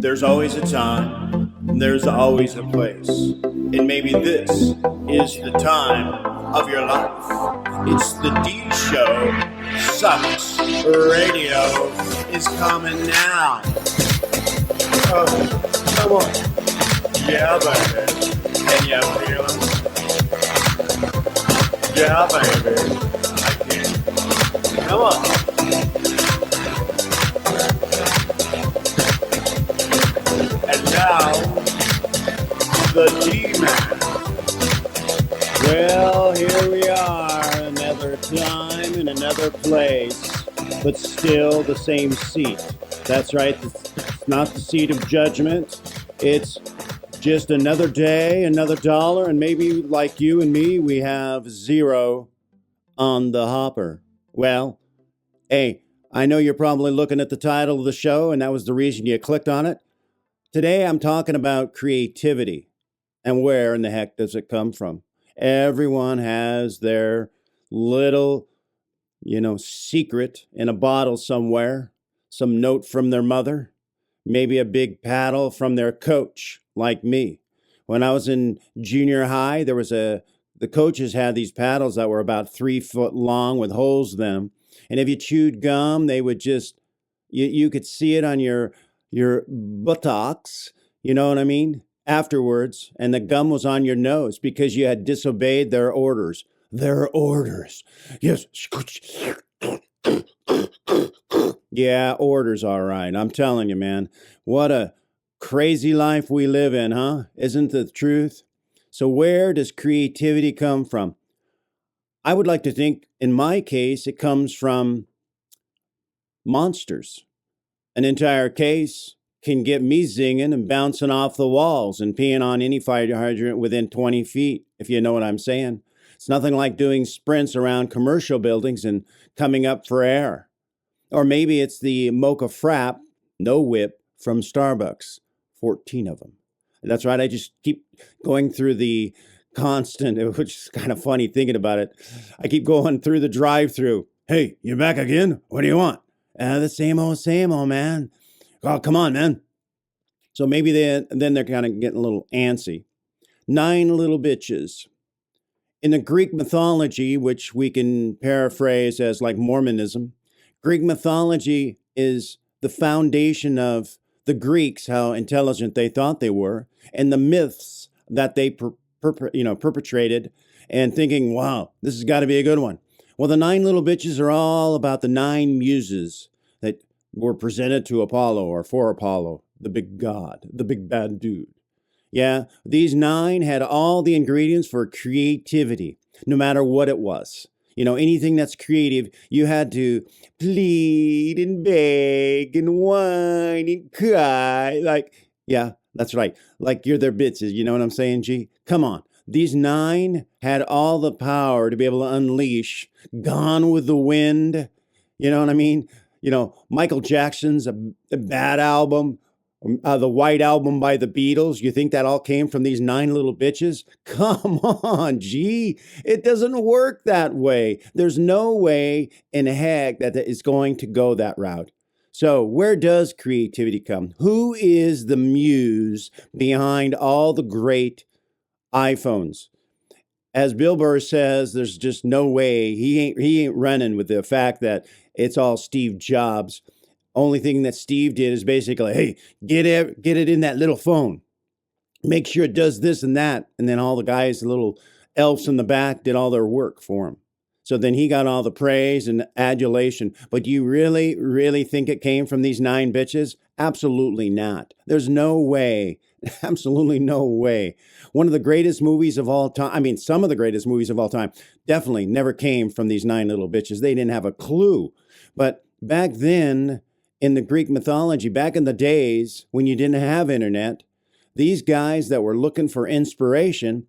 There's always a time, there's always a place, and maybe this is the time of your life. It's the D Show. Sucks Radio is coming now. Oh, come on. Yeah, baby. Can you feel it? Yeah, baby. I can. Come on. And now, the D-Man. Well, here we are, another time in another place, but still the same seat. That's right, it's not the seat of judgment. It's just another day, another dollar, and maybe like you and me, we have zero on the hopper. Well, hey, I know you're probably looking at the title of the show, and that was the reason you clicked on it. Today, I'm talking about creativity and where in the heck does it come from? Everyone has their little, secret in a bottle somewhere, some note from their mother, maybe a big paddle from their coach, like me. When I was in junior high, the coaches had these paddles that were about 3 foot long with holes in them. And if you chewed gum, they would just, you could see it on your buttocks, you know what I mean, afterwards, and the gum was on your nose because you had disobeyed their orders. Their orders. Yes. Yeah, orders, all right. I'm telling you, man, what a crazy life we live in, huh? Isn't the truth? So where does creativity come from? I would like to think, in my case, it comes from monsters. An entire case can get me zinging and bouncing off the walls and peeing on any fire hydrant within 20 feet, if you know what I'm saying. It's nothing like doing sprints around commercial buildings and coming up for air. Or maybe it's the mocha frap, no whip, from Starbucks. 14 of them. That's right, I just keep going through the constant, which is kind of funny thinking about it. I keep going through the drive-thru. Hey, you back again? What do you want? The same old, man. Oh, come on, man. So maybe then they're kind of getting a little antsy. 9 little bitches. In the Greek mythology, which we can paraphrase as like Mormonism, Greek mythology is the foundation of the Greeks, how intelligent they thought they were, and the myths that they perpetrated, and thinking, wow, this has got to be a good one. Well, the 9 little bitches are all about the 9 muses that were presented to Apollo or for Apollo, the big god, the big bad dude. Yeah, these 9 had all the ingredients for creativity, no matter what it was. Anything that's creative, you had to plead and beg and whine and cry. Yeah, that's right. Like you're their bitches. You know what I'm saying, G? Come on. These 9 had all the power to be able to unleash Gone with the Wind. You know what I mean? Michael Jackson's a bad album. The White Album by the Beatles. You think that all came from these 9 little bitches? Come on, G. It doesn't work that way. There's no way in heck that is going to go that route. So where does creativity come? Who is the muse behind all the great iPhones? As Bill Burr says, there's just no way he ain't running with the fact that it's all Steve Jobs. Only thing that Steve did is basically, hey, get it in that little phone. Make sure it does this and that. And then all the guys, the little elves in the back, did all their work for him. So then he got all the praise and adulation. But do you really, really think it came from these 9 bitches? Absolutely not. There's no way. Absolutely no way. One of the greatest movies of all time, some of the greatest movies of all time, definitely never came from these 9 little bitches. They didn't have a clue. But back then, in the Greek mythology, back in the days when you didn't have internet, these guys that were looking for inspiration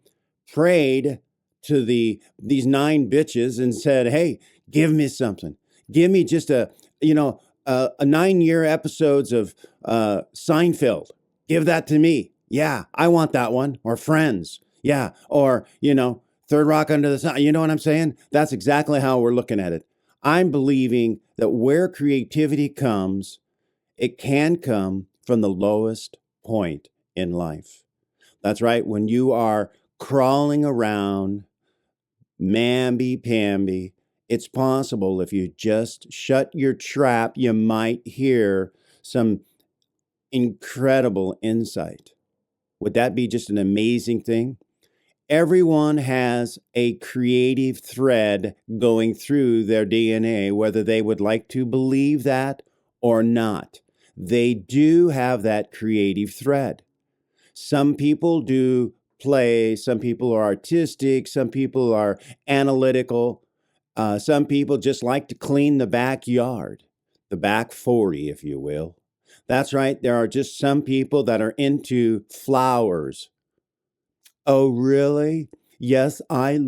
prayed to these 9 bitches and said, hey, give me something. Give me just a 9-year episodes of Seinfeld. Give that to me. Yeah, I want that one. Or Friends. Yeah. Or, Third Rock Under the Sun. You know what I'm saying? That's exactly how we're looking at it. I'm believing that where creativity comes, it can come from the lowest point in life. That's right. When you are crawling around, mamby-pamby, it's possible if you just shut your trap, you might hear some incredible insight. Would that be just an amazing thing? Everyone has a creative thread going through their DNA, whether they would like to believe that or not. They do have that creative thread. Some people do play, some people are artistic, some people are analytical, some people just like to clean the backyard, the back 40, if you will. That's right, there are just some people that are into flowers. Oh, really? Yes, I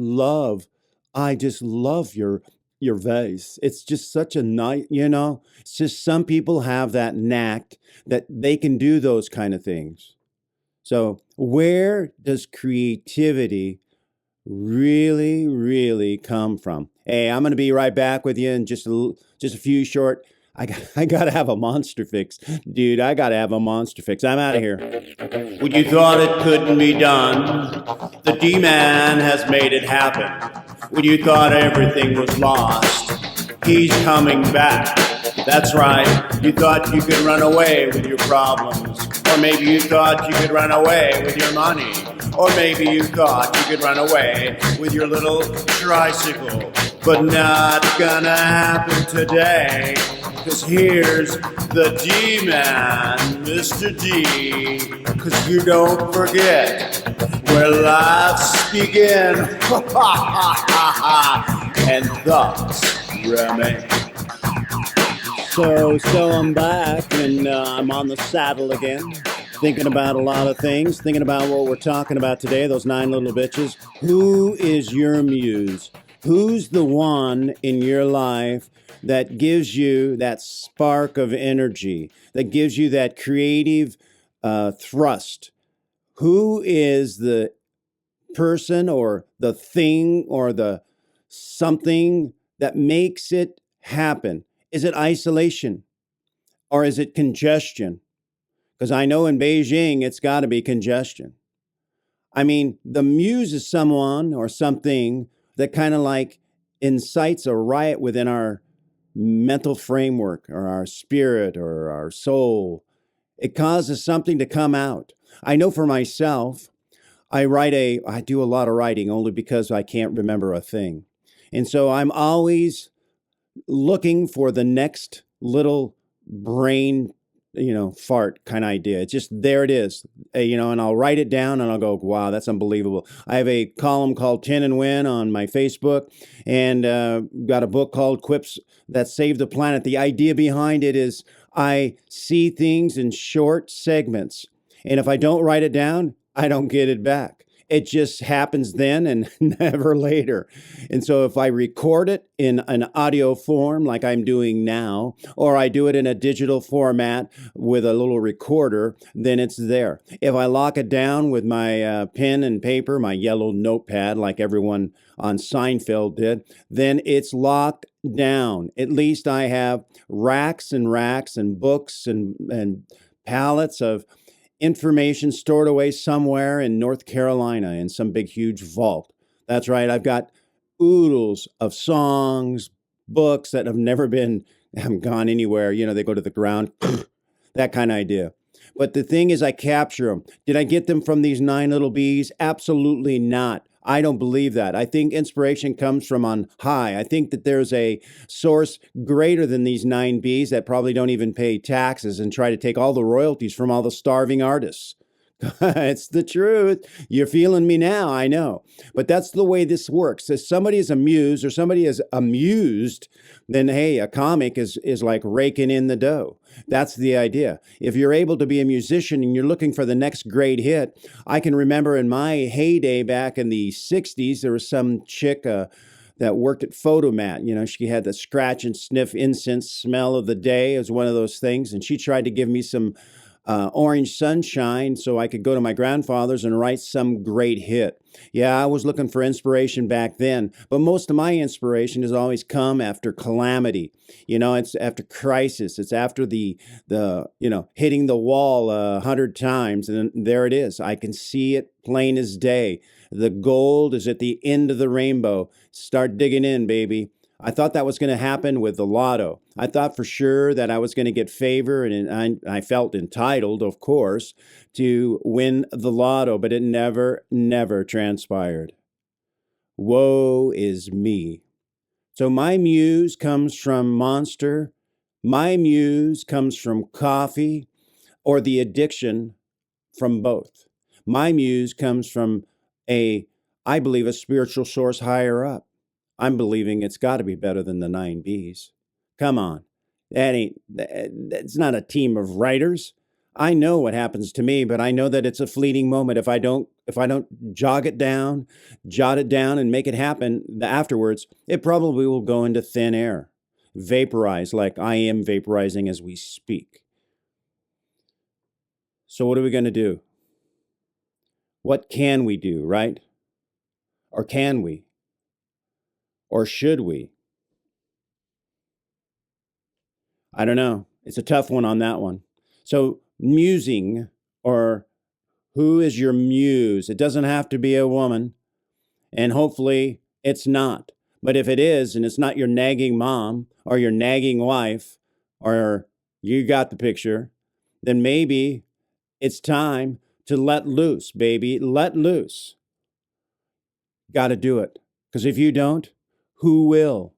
just love your vase. It's just such a nice, it's just some people have that knack that they can do those kind of things. So, where does creativity really, really come from? Hey, I'm going to be right back with you in just a few short. I got to have a monster fix. Dude, I got to have a monster fix. I'm out of here. When you thought it couldn't be done, the D-Man has made it happen. When you thought everything was lost, he's coming back. That's right. You thought you could run away with your problems. Or maybe you thought you could run away with your money. Or maybe you thought you could run away with your little tricycle. But not gonna happen today. Cause here's the D-Man, Mr. D. Cause you don't forget where lives begin. And thoughts remain. So I'm back and I'm on the saddle again, thinking about a lot of things, thinking about what we're talking about today, those 9 little bitches. Who is your muse? Who's the one in your life that gives you that spark of energy, that gives you that creative thrust? Who is the person or the thing or the something that makes it happen? Is it isolation or is it congestion? Because I know in Beijing, it's got to be congestion. I mean, the muse is someone or something that kind of like incites a riot within our mental framework or our spirit or our soul. It causes something to come out. I know for myself, I do a lot of writing only because I can't remember a thing. And so I'm always looking for the next little brain, fart kind of idea. It's just, there it is, and I'll write it down and I'll go, wow, that's unbelievable. I have a column called Tin and Win on my Facebook and got a book called Quips That Save the Planet. The idea behind it is I see things in short segments. And if I don't write it down, I don't get it back. It just happens then and never later. And so if I record it in an audio form like I'm doing now, or I do it in a digital format with a little recorder, then it's there. If I lock it down with my pen and paper, my yellow notepad like everyone on Seinfeld did, then it's locked down. At least I have racks and racks and books and pallets of information stored away somewhere in North Carolina in some big, huge vault. That's right. I've got oodles of songs, books that haven't gone anywhere. They go to the ground, that kind of idea. But the thing is, I capture them. Did I get them from these 9 little bees? Absolutely not. I don't believe that. I think inspiration comes from on high. I think that there's a source greater than these 9 bees that probably don't even pay taxes and try to take all the royalties from all the starving artists. It's the truth. You're feeling me now, I know. But that's the way this works. If somebody is amused or somebody is amused, then hey, a comic is like raking in the dough. That's the idea. If you're able to be a musician and you're looking for the next great hit, I can remember in my heyday back in the 60s, there was some chick that worked at Photomat. She had the scratch and sniff incense smell of the day as one of those things. And she tried to give me some Orange Sunshine so I could go to my grandfather's and write some great hit. Yeah, I was looking for inspiration back then, but most of my inspiration has always come after calamity. It's after crisis. It's after the hitting the wall 100 times, and then there it is. I can see it plain as day. The gold is at the end of the rainbow. Start digging in, baby. I thought that was going to happen with the lotto. I thought for sure that I was going to get favor, and I felt entitled, of course, to win the lotto, but it never transpired. Woe is me. So my muse comes from Monster. My muse comes from coffee, or the addiction from both. My muse comes from I believe, a spiritual source higher up. I'm believing it's got to be better than the 9 Bs. Come on. That's not a team of writers. I know what happens to me, but I know that it's a fleeting moment. If I don't jot it down, and make it happen afterwards, it probably will go into thin air, vaporize like I am vaporizing as we speak. So what are we going to do? What can we do, right? Or can we? Or should we? I don't know. It's a tough one on that one. So musing, or who is your muse? It doesn't have to be a woman, and hopefully it's not. But if it is, and it's not your nagging mom or your nagging wife, or you got the picture, then maybe it's time to let loose, baby. Let loose. Got to do it. Because if you don't, who will?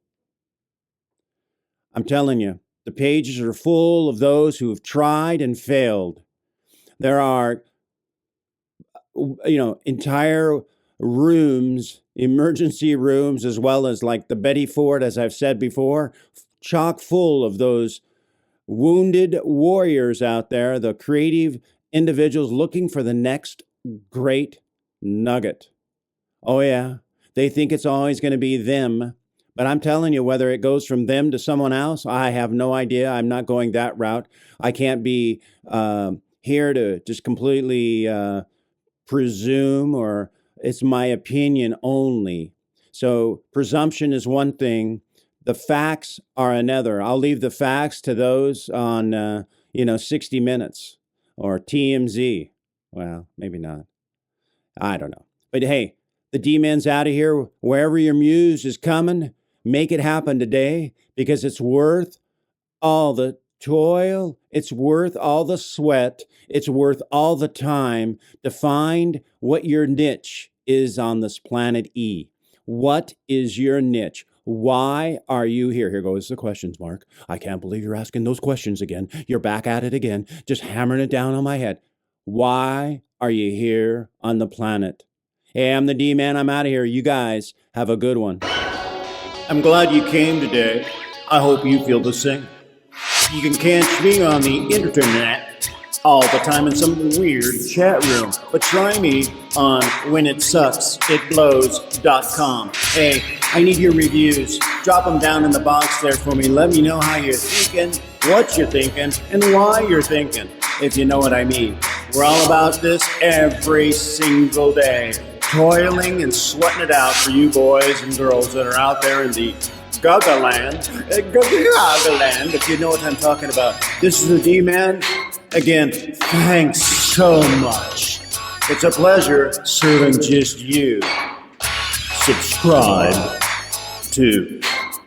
I'm telling you, the pages are full of those who have tried and failed. There are, entire rooms, emergency rooms, as well as like the Betty Ford, as I've said before, chock full of those wounded warriors out there, the creative individuals looking for the next great nugget. Oh, yeah. They think it's always going to be them. But I'm telling you, whether it goes from them to someone else, I have no idea. I'm not going that route. I can't be here to just completely presume, or it's my opinion only. So presumption is one thing. The facts are another. I'll leave the facts to those on, 60 Minutes or TMZ. Well, maybe not. I don't know. But hey, the D-Man's out of here. Wherever your muse is coming, make it happen today, because it's worth all the toil. It's worth all the sweat. It's worth all the time to find what your niche is on this planet E. What is your niche? Why are you here? Here goes the questions, Mark. I can't believe you're asking those questions again. You're back at it again, just hammering it down on my head. Why are you here on the planet? Hey, I'm the D-Man. I'm out of here. You guys have a good one. I'm glad you came today. I hope you feel the same. You can catch me on the internet all the time in some weird chat room, but try me on whenitsucksitblows.com. Hey, I need your reviews. Drop them down in the box there for me. Let me know how you're thinking, what you're thinking, and why you're thinking, if you know what I mean. We're all about this every single day, toiling and sweating it out for you boys and girls that are out there in the Gaga land, if you know what I'm talking about. This is the D-Man. Again, thanks so much. It's a pleasure serving just you. Subscribe to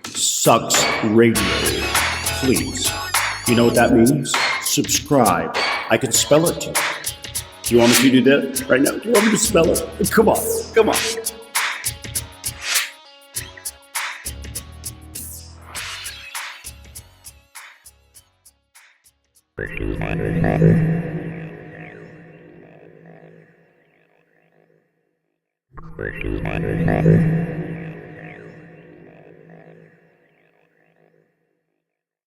Sucks Radio, please. You know what that means? Subscribe. I can spell it to you. Do you want me to do that right now? Do you want me to spell it? Come on. Come on.